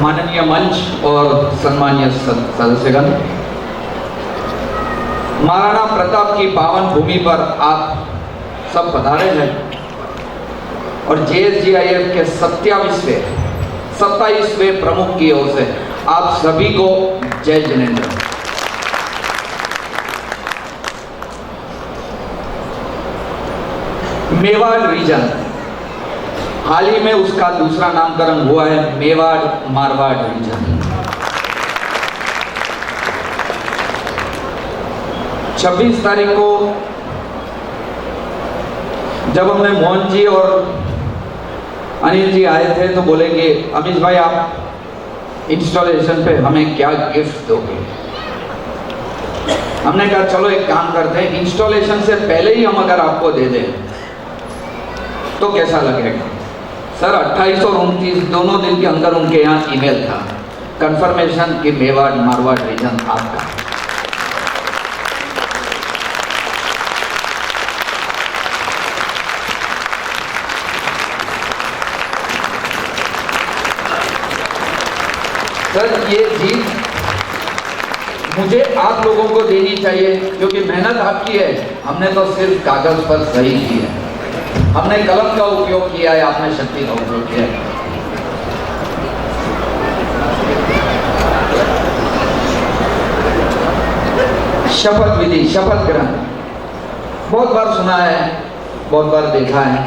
माननीय मंच और सम्मानीय सदस्यगण, महाराणा प्रताप की पावन भूमि पर आप सब पधारे हैं और JSGIF के 27वें प्रमुख की ओर से आप सभी को जय जिनेंद्र। मेवाड़ रीजन, हाल ही में उसका दूसरा नामकरण हुआ है मेवाड़ मारवाड़ रीजन। 26 तारीख को जब हमने मोहन जी और अनिल जी आए थे तो बोले कि अमित भाई आप इंस्टॉलेशन पे हमें क्या गिफ्ट दोगे। हमने कहा चलो एक काम करते हैं, इंस्टॉलेशन से पहले ही हम अगर आपको दे दें तो कैसा लगेगा। सर 28 और 29 दोनों दिन के अंदर उनके यहाँ ईमेल था कंफर्मेशन कि मेवाड़ मारवाड़ रीजन आपका। सर ये जीत मुझे आप लोगों को देनी चाहिए क्योंकि मेहनत आपकी है। हमने तो सिर्फ कागज पर सही की है, हमने कलम का उपयोग किया है, आपने शक्ति का उपयोग किया है। शपथ विधि, शपथ ग्रहण बहुत बार सुना है, बहुत बार देखा है,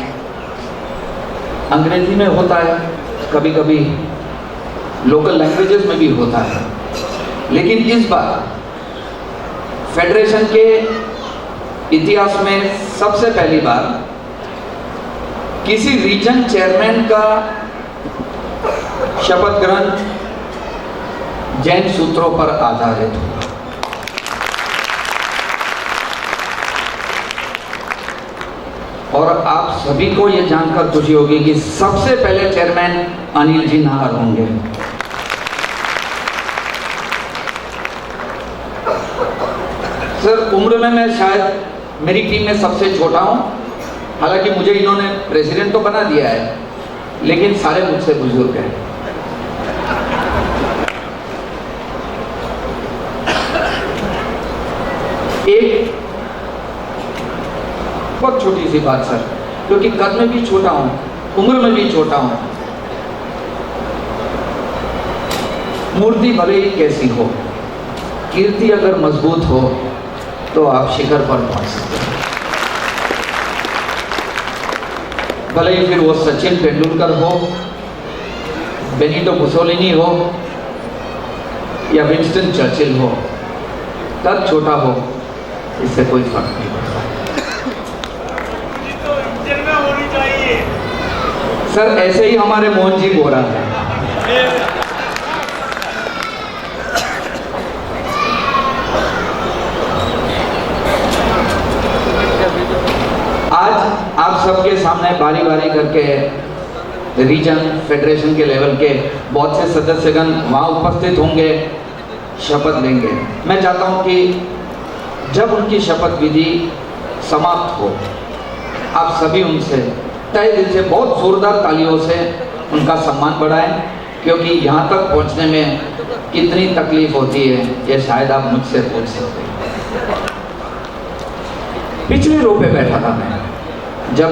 अंग्रेजी में होता है, कभी कभी लोकल लैंग्वेजेस में भी होता है, लेकिन इस बार फेडरेशन के इतिहास में सबसे पहली बार किसी रीजन चेयरमैन का शपथ ग्रहण जैन सूत्रों पर आधारित होगा। और आप सभी को यह जानकर खुशी होगी कि सबसे पहले चेयरमैन अनिल जी नाहर होंगे। सर उम्र में मैं शायद मेरी टीम में सबसे छोटा हूं, हालांकि मुझे इन्होंने प्रेसिडेंट तो बना दिया है, लेकिन सारे मुझसे बुजुर्ग हैं। एक बहुत छोटी सी बात सर, क्योंकि कद में भी छोटा हूं, उम्र में भी छोटा हूं, मूर्ति भले ही कैसी हो, कीर्ति अगर मजबूत हो तो आप शिखर पर पहुंच सकते हैं। भले ही फिर वो सचिन तेंदुलकर हो, बेनिटो मुसोलिनी हो या विंस्टन चर्चिल हो, कद छोटा हो इससे कोई फर्क नहीं पड़ता। सर ऐसे ही हमारे मोहन जी बोरा है, आज आप सबके सामने बारी बारी करके रीजन फेडरेशन के लेवल के बहुत से सदस्यगण वहाँ उपस्थित होंगे, शपथ लेंगे। मैं चाहता हूँ कि जब उनकी शपथ विधि समाप्त हो आप सभी उनसे तहे दिल से बहुत जोरदार तालियों से उनका सम्मान बढ़ाएं, क्योंकि यहाँ तक पहुँचने में कितनी तकलीफ होती है ये शायद आप मुझसे पूछ सकते हैं। पिछले रो पे बैठा था मैं, जब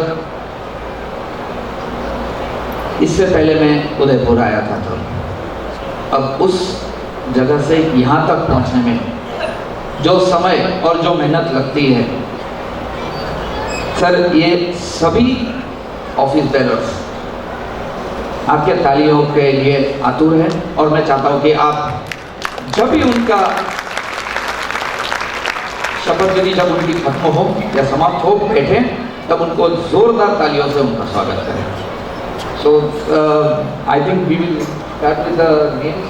इससे पहले मैं उदयपुर आया था, तो अब उस जगह से यहाँ तक पहुँचने में जो समय और जो मेहनत लगती है सर, ये सभी ऑफिस बेरर्स आपके तालियों के लिए आतुर है। और मैं चाहता हूँ कि आप जब भी उनका शपथ विधि जब उनकी खत्म हो या समाप्त हो बैठे, तब उनको जोरदार तालियों से उनका स्वागत करें। So I think we will start with the names.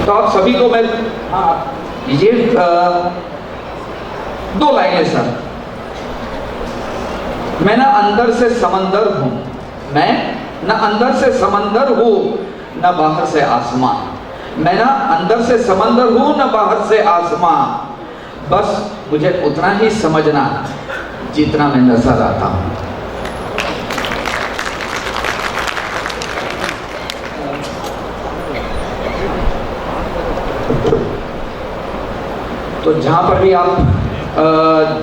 तो आप सभी को मैं ये 2 लाइनें सर। मैं ना अंदर से समंदर हूं, मैं ना अंदर से समंदर हूं न बाहर से आसमां, मैं ना अंदर से समंदर हूं न बाहर से आसमां, बस मुझे उतना ही समझना जितना मैं नजर आता हूं। तो जहाँ पर भी आप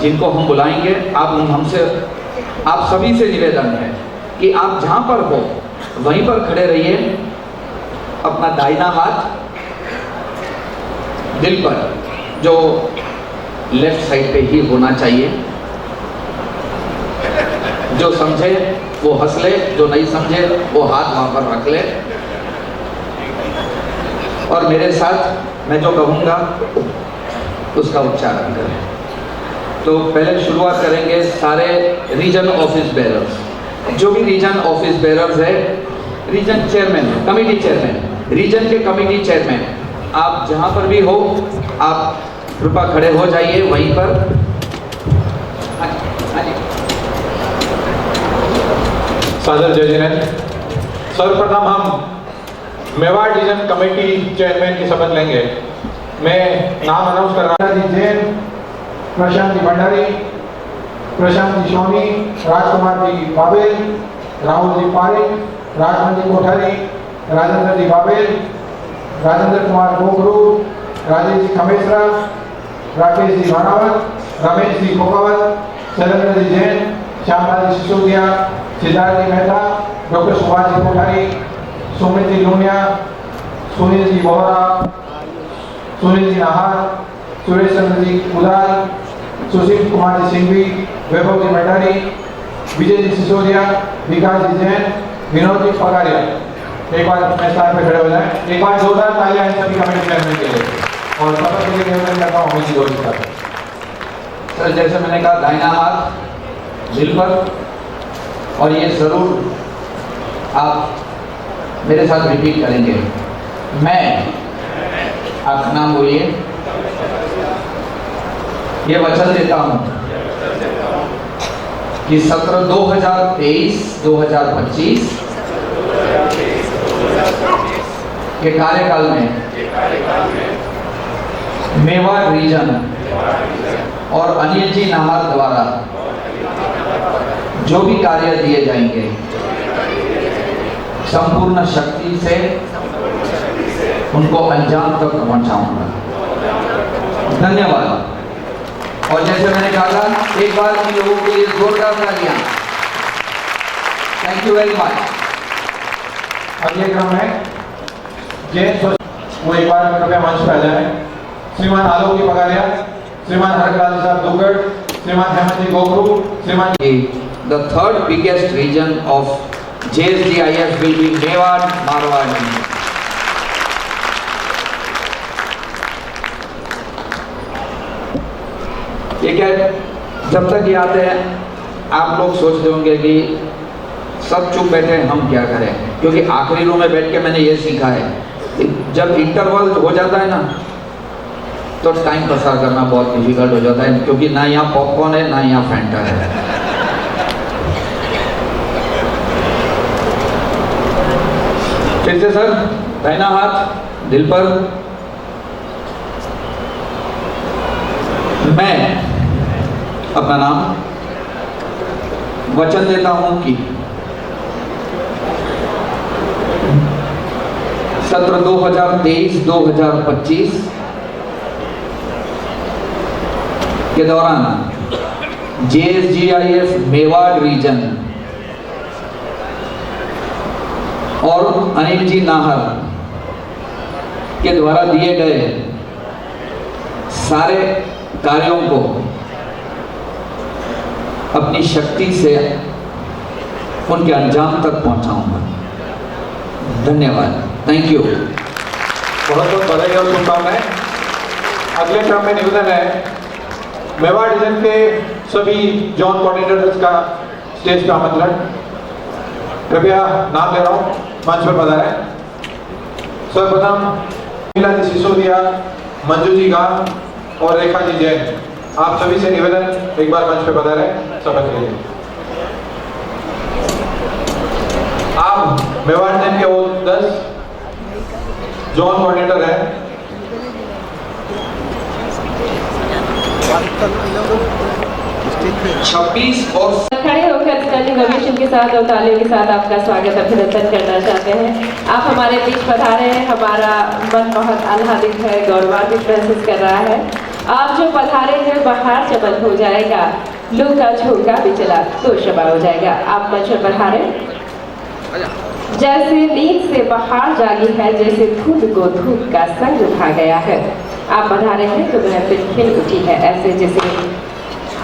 जिनको हम बुलाएंगे, आप सभी से निवेदन है कि आप जहाँ पर हो वहीं पर खड़े रहिए। अपना दाहिना हाथ दिल पर, जो लेफ्ट साइड पे ही होना चाहिए। जो समझे वो हंस ले, जो नहीं समझे वो हाथ वहाँ पर रख ले। और मेरे साथ मैं जो कहूँगा उसका उच्चारण करें। तो पहले शुरुआत करेंगे सारे रीजन ऑफिस बेरर्स, जो भी रीजन ऑफिस बेरर्स है, region chairman, committee chairman, region के कमेटी चेयरमैन, आप जहाँ पर भी हो आप कृपया खड़े हो जाइए वहीं पर। सादर जय जिनेन्द्र। सर्वप्रथम हम मेवाड़ रीजन कमेटी चेयरमैन की शपथ लेंगे। मैं नाम अनाउंस कर रहा हूँ। जैन, प्रशांत जी भंडारी, प्रशांत जी सोनी, राजकुमार जी बाबेल, राहुल जी पारिक, राजमन जी कोठारी, राजेंद्र जी बाबेल, राजेंद्र कुमार गोगरू, राजेश जी खमेसरा, राकेश जी भानावत, रमेश जी कोकावत, शैलेंद्र जी जैन, श्यामलाल जी सिसोदिया, सिद्धार्थ जी मेहता, डॉक्टर सुभाष जी कोठारी, सुमित जी लूनिया, सुनील जी बोहरा, सुनील जी नाहर, सुरेश चंद्र जी उदार, सुशील कुमार जी सिंघवी, वैभव जी भंडारी, विजय जी सिसोदिया, विकास जी जैन, विनोद जी पगारिया। एक बार मैं स्थान पे खड़े हो जाएं। एक बार जोरदार तालियां इन सभी कमेटी चेयरमैन के लिए। और शपथ के लिए निवेदन करता हूँ अमित जी गौरी साहब। सर, जैसे मैंने कहा, दाहिना हाथ दिल पर, और ये जरूर आप मेरे साथ रिपीट करेंगे। मैं, आपका नाम बोलिए। ये वचन देता हूं कि सत्र 2023-2025 के कार्यकाल में मेवाड़ रीजन और अनिल जी नाहर द्वारा जो भी कार्य दिए जाएंगे संपूर्ण शक्ति से उनको अंजाम तक पहुंचाऊंगा। धन्यवाद। और जैसे मैंने कहा था, एक बार इन लोगों के लिए जोरदार तालियां। Thank you very much. अगले क्रम में जैन, वो एक बार कृपया मंच पर आ जाए। श्रीमान आलोक जी पगारिया, श्रीमान हरकलाल साहब दुगड़, श्रीमान हेमंत जी गोगरू, श्रीमान The third biggest region of JSGIF will be Mewar Marwadi. ठीक है, जब तक ये आते हैं आप लोग सोच रहे होंगे कि सब चुप बैठे हैं, हम क्या करें, क्योंकि आखिरी रो में बैठ के मैंने ये सीखा है, जब इंटरवल हो जाता है ना तो टाइम पसार करना बहुत डिफिकल्ट हो जाता है, क्योंकि ना यहाँ पॉपकॉर्न है ना यहाँ फैंटा है। फिर से सर, दाहिना हाथ दिल पर। मैं अपना नाम वचन देता हूं कि सत्र 2023-2025 के दौरान JSGIF मेवाड़ रीजन और अनिल जी नाहर के द्वारा दिए गए सारे कार्यों को अपनी शक्ति से उनके अंजाम तक पहुंचाऊंगा। धन्यवाद। Thank you. बहुत बहुत बधाई और शुभकामनाएं। अगले क्रम में निवेदन है, मेवाड़ रीजन के सभी जोन कोऑर्डिनेटर्स का स्टेज पे आमंत्रण। कृपया नाम ले रहा हूँ, मंच पर पधारें। सर्वप्रथम मीला जी सिसोदिया, मंजू जी गाम और रेखा जी जैन, आप सभी से निवेदन एक बार मंच पर पधारें शपथ के लिए। आप मेवाड़ रीजन के वो 10 जोन कोऑर्डिनेटर हैं। 26 और खड़े होकर स्टैंडिंग ओवेशन के साथ और तालियों के साथ आपका स्वागत अभिनंदन करना चाहते हैं। आप हमारे बीच पधारे हैं, हमारा मन बहुत आह्लादित है, गौरवान्वित महसूस कर रहा है। आप जो पधारे हैं बाहर चमन हो जाएगा, लोग का झोंका भी चला तो शबा हो जाएगा। आप मंच पर पधारे। जैसे नींद से बाहर जागी है, जैसे धूप को धूप का संग उठा गया है। आप पधारे हैं तो महफिल खिल उठी है, ऐसे जैसे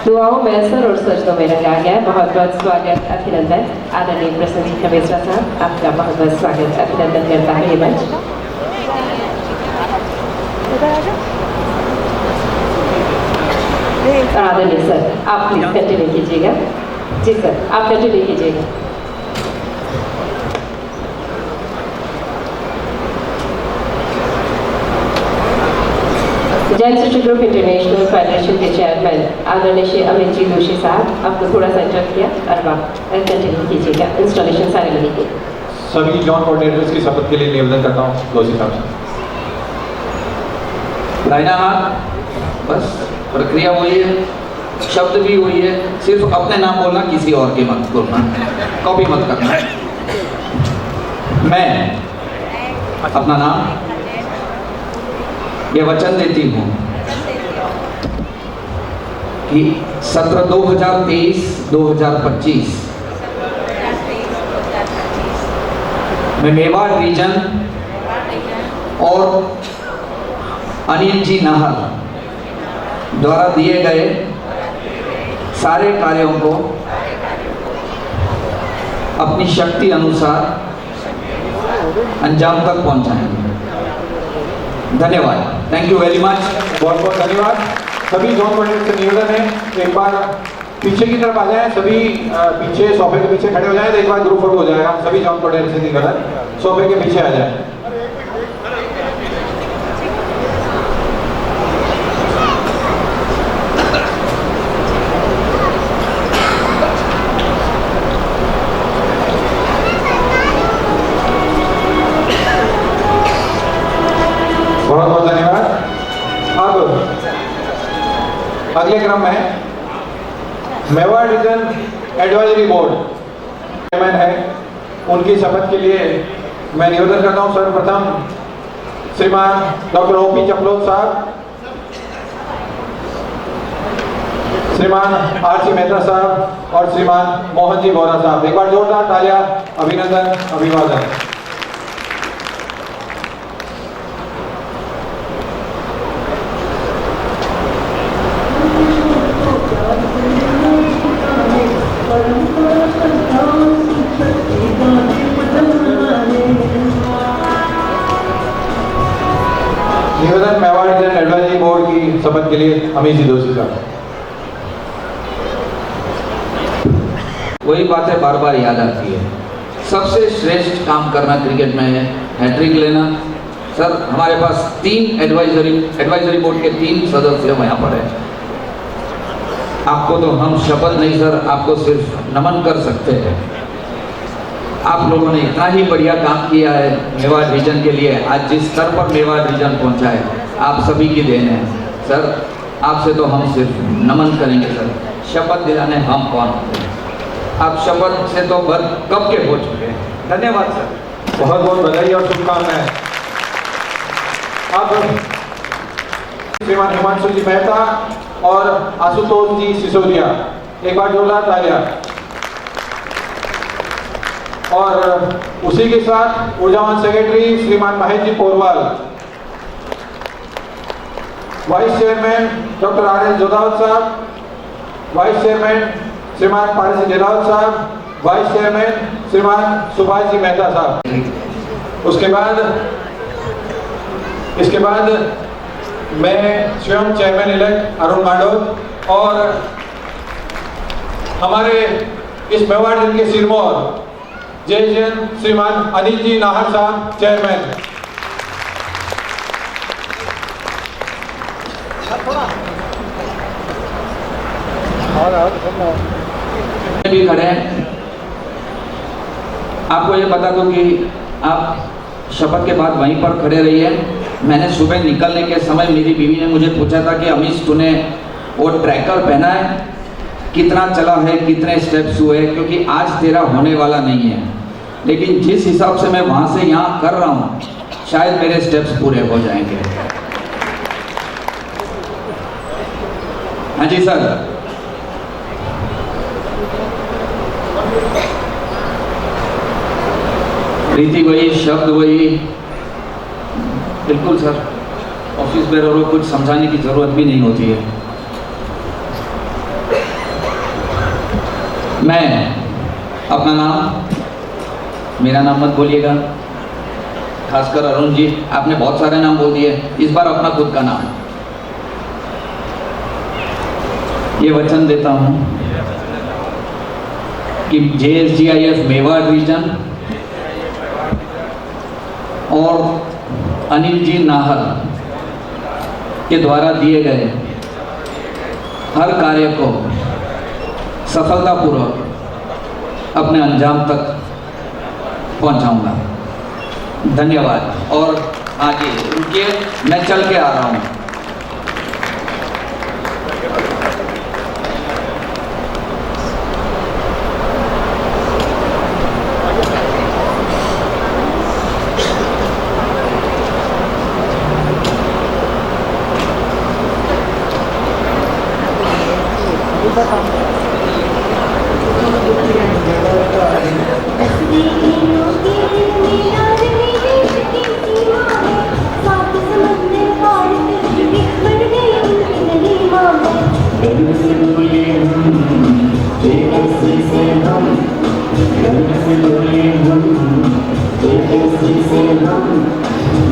दुआओं में असर और सजदों में रंगा गया है। बहुत बहुत स्वागत, अभिनंदन। आदरणीय प्रसन्न जी खबेसरा साहब, आपका बहुत बहुत स्वागत, अभिनंदन करता है ये मंच। आदरणीय सर, आप प्लीज कंटिन्यू कीजिएगा। जी सर, आप कंटिन्यू कीजिएगा। Jain city group international federation के चेयरमैन आदरणीय श्री अमित जी जोशी साहब, आपको थोड़ा सा इंटरप्ट किया और आप कंटिन्यू कीजिएगा इंस्टॉलेशन सेरेमनी के। सभी जॉन कोऑर्डिनेटर्स की शपथ के लिए निवेदन करता हूँ जोशी साहब से। दाहिना हाथ, बस प्रक्रिया हुई है, शब्द भी हुई है, सिर्फ अपने नाम बोलना, किसी और के मत बोलना, कॉपी मत करना। मैं अपना नाम ये वचन देती हूँ कि सत्र 2023-2025 में मेवाड़ रीजन और अनिल जी नाहर द्वारा दिए गए सारे कार्यों को अपनी शक्ति अनुसार अंजाम तक पहुंचाएंगे। धन्यवाद, थैंक यू वेरी मच। बहुत बहुत धन्यवाद। सभी जॉन कोऑर्डिनेटर से निवेदन है, एक बार पीछे की तरफ आ जाएं, सभी पीछे सोफे के पीछे खड़े हो जाएं, तो एक बार ग्रुप फोटो हो जाएगा। सभी जॉन कोऑर्डिनेटर से निवेदन, सोफे के पीछे आ जाएं। बहुत बहुत धन्यवाद। अब अगले क्रम में Mewar region advisory board chairman है, उनकी शपथ के लिए मैं निवेदन करता हूं सर्वप्रथम श्रीमान डॉक्टर ओपी चपलोत साहब, श्रीमान आर.सी. मेहता साहब और श्रीमान मोहन जी बोरा साहब। एक बार जोरदार तालियां, अभिनंदन, अभिवादन। निवेदन मेवाड़ रीजन एडवाइजरी बोर्ड की शपथ के लिए अमित जी जोशी साहब। वही बातें बार बार याद आती है। सबसे श्रेष्ठ काम करना क्रिकेट में है हैट्रिक लेना। सर, हमारे पास 3 एडवाइजरी बोर्ड के 3 सदस्य यहाँ पर है। आपको तो हम शपथ नहीं सर, आपको सिर्फ नमन कर सकते हैं। आप लोगों ने इतना ही बढ़िया काम किया है मेवाड़ रीजन के लिए। आज जिस स्तर पर मेवाड़ रीजन पहुंचा है, आप सभी की देन है सर। आपसे तो हम सिर्फ नमन करेंगे सर। शपथ दिलाने हम कौन होते हैं, आप शपथ से तो कब के हो चुके हैं। धन्यवाद सर, बहुत बहुत बधाई और शुभकामनाएं। अब श्रीमान हिमांशु जी मेहता और आशुतोष जी सिसोदिया, एक बार जोरदार तालियां। और उसी के साथ ऊर्जावान सेक्रेटरी श्रीमान Mahesh ji Porwal, vice chairman doctor RS. Jodhawat साहब, वाइस चेयरमैन श्रीमान पारसी जेलावत साहब, वाइस चेयरमैन श्रीमान सुभाष जी मेहता साहब। इसके बाद मैं स्वयं चेयरमैन इलेक्ट अरुण मांडोत और हमारे इस मेवाड़ रीजन के सिरमौर जय जैन श्रीमान अनिल जी नाहर साहब चेयरमैन। भी खड़े हैं। आपको ये बता दूं कि आप शपथ के बाद वहीं पर खड़े रहिए। मैंने सुबह निकलने के समय मेरी बीवी ने मुझे पूछा था कि अमीश तूने वो ट्रैकर पहना है, कितना चला है, कितने स्टेप्स हुए, क्योंकि आज तेरा होने वाला नहीं है। लेकिन जिस हिसाब से मैं वहाँ से यहाँ कर रहा हूँ, शायद मेरे स्टेप्स पूरे हो जाएंगे। हाँ जी सर। रीति वही, शब्द वही, बिल्कुल सर। ऑफिस बेरों को कुछ समझाने की जरूरत भी नहीं होती है। मैं अपना नाम, मेरा नाम मत बोलिएगा, खासकर अरुण जी, आपने बहुत सारे नाम बोल दिए, इस बार अपना खुद का नाम। ये वचन देता हूं कि JSGIF मेवाड़ रीजन और अनिल जी नाहर के द्वारा दिए गए हर कार्य को सफलतापूर्वक अपने अंजाम तक पहुंचाऊंगा। धन्यवाद। और आगे रुकिए, मैं चल के आ रहा हूं।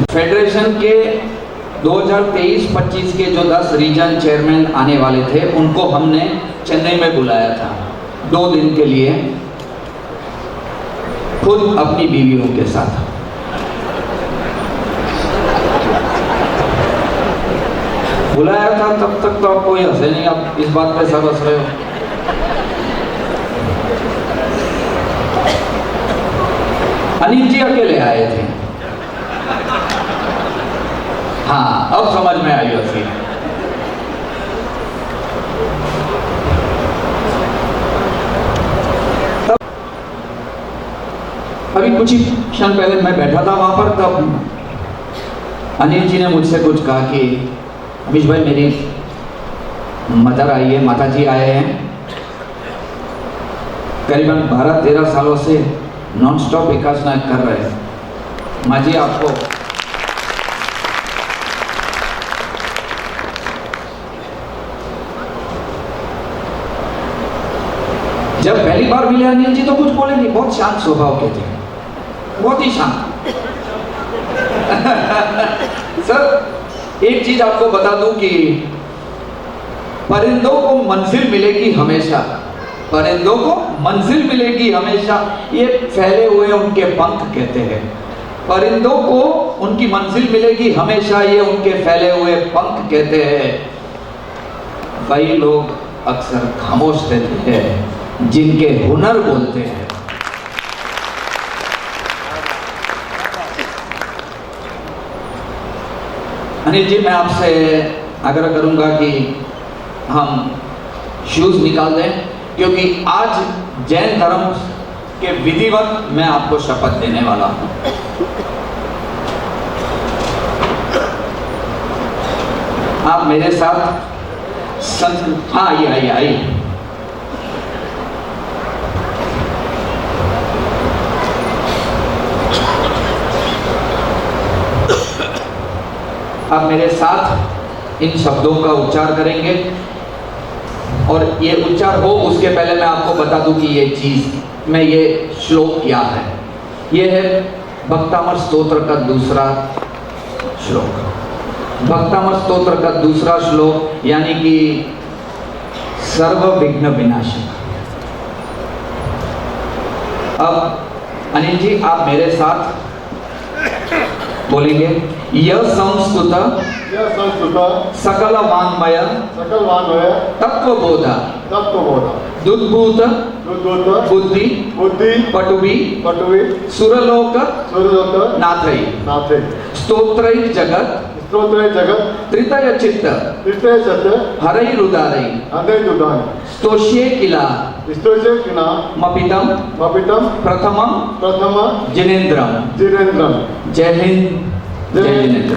फेडरेशन के 2023-25 के जो 10 रीजन चेयरमैन आने वाले थे, उनको हमने चेन्नई में बुलाया था 2 दिन के लिए, खुद अपनी बीवियों के साथ। बुलाया था तब तक तो आप कोई हंसे नहीं, आप इस बात पे सब हंस रहे हो। अनिल जी अकेले आए थे। हाँ, अब समझ में आई होती। अभी कुछ ही क्षण पहले मैं बैठा था वहां पर, तब अनिल जी ने मुझसे कुछ कहा कि अमीश भाई, मेरी मदर आई है, माता जी आए हैं, करीबन 12-13 सालों से नॉन स्टॉप विकासना कर रहे हैं। माँ जी आपको जब पहली बार मिले अनिल जी तो कुछ बोले नहीं, बहुत शांत स्वभाव के थे, बहुत ही शांत। सर एक चीज आपको बता दूं कि परिंदों को मंजिल मिलेगी हमेशा, परिंदों को मंजिल मिलेगी हमेशा, ये फैले हुए उनके पंख कहते हैं। परिंदों को उनकी मंजिल मिलेगी हमेशा, ये उनके फैले हुए पंख कहते हैं। वही लोग अक्सर खामोश रहते हैं जिनके हुनर बोलते हैं। अनिल जी, मैं आपसे आग्रह करूंगा कि हम शूज निकाल दें, क्योंकि आज जैन धर्म के विधिवत मैं आपको शपथ देने वाला हूं। आप मेरे साथ हाँ, आइए। आप मेरे साथ इन शब्दों का उच्चार करेंगे, और ये उच्चार हो उसके पहले मैं आपको बता दूं कि ये चीज में ये श्लोक क्या है। ये है भक्तामर स्तोत्र का दूसरा श्लोक। भक्तामर स्तोत्र का दूसरा श्लोक यानी कि सर्व विघ्न विनाशक। अब अनिल जी आप मेरे साथ बोलेंगे, यह संस्कृत सकल वाङ्मय तत्वबोध दुद्भूत बुद्धि पटुबि सुरलोक नाथै स्तोत्रैः जगत् त्रितय चित्त हरै रुदारै स्तोष्ये किला मपितम प्रथमम जिनेन्द्रम। जय हिंद, जय जिनेन्द्र।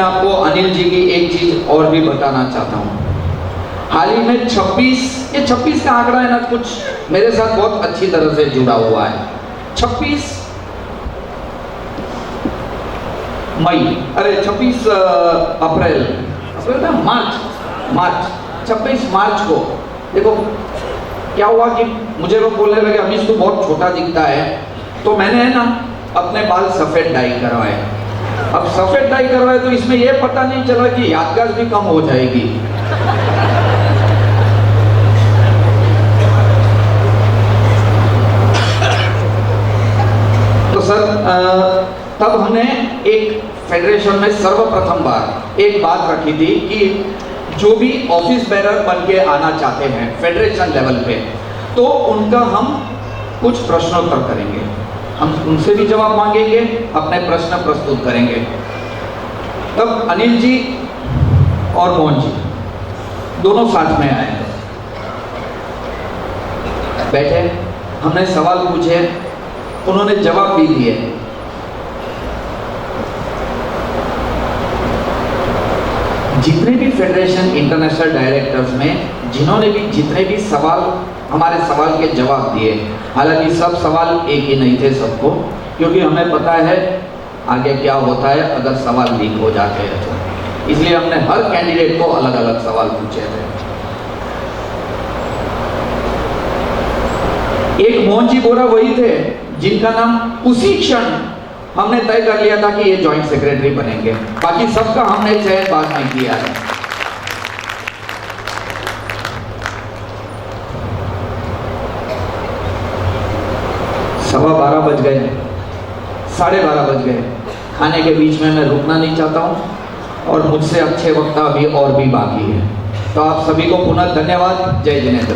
आपको अनिल जी की एक चीज और भी बताना चाहता हूँ। हाल ही में 26 का आंकड़ा है ना, कुछ मेरे साथ बहुत अच्छी तरह से जुड़ा हुआ है। 26 अप्रैल ना, मार्च 26 मार्च को देखो क्या हुआ कि मुझे लोग बोलने लगे अमीश तू बहुत छोटा दिखता है, तो मैंने है ना अपने बाल सफेद डाई करवाए। अब सफेद डाई करवाए तो इसमें यह पता नहीं चला कि यादगार भी कम हो जाएगी। तो सर तब हमने एक फेडरेशन में सर्वप्रथम बार एक बात रखी थी कि जो भी ऑफिस बेरर बन के आना चाहते हैं फेडरेशन लेवल पे, तो उनका हम कुछ प्रश्नोत्तर करेंगे, हम उनसे भी जवाब मांगेंगे, अपने प्रश्न प्रस्तुत करेंगे। तब अनिल जी और मोहन जी दोनों साथ में आए, बैठे, हमने सवाल पूछे, उन्होंने जवाब भी दिए। जितने भी फेडरेशन इंटरनेशनल डायरेक्टर्स में जिन्होंने भी जितने भी सवाल हमारे सवाल के जवाब दिए, हालांकि सब सवाल एक ही नहीं थे सबको, क्योंकि हमें पता है आगे क्या होता है अगर सवाल लीक हो जाते हैं तो, इसलिए हमने हर कैंडिडेट को अलग अलग सवाल पूछे थे। एक मोहन जी बोरा वही थे जिनका नाम उसी क्षण हमने तय कर लिया था कि ये जॉइंट सेक्रेटरी बनेंगे, बाकी सबका हमने चयन बाद में किया है। सवा 12 बज गए, 12:30 बज गए, खाने के बीच में मैं रुकना नहीं चाहता हूं और मुझसे अच्छे वक्त अभी और भी बाकी है। तो आप सभी को पुनः धन्यवाद। जय जिनेंद्र।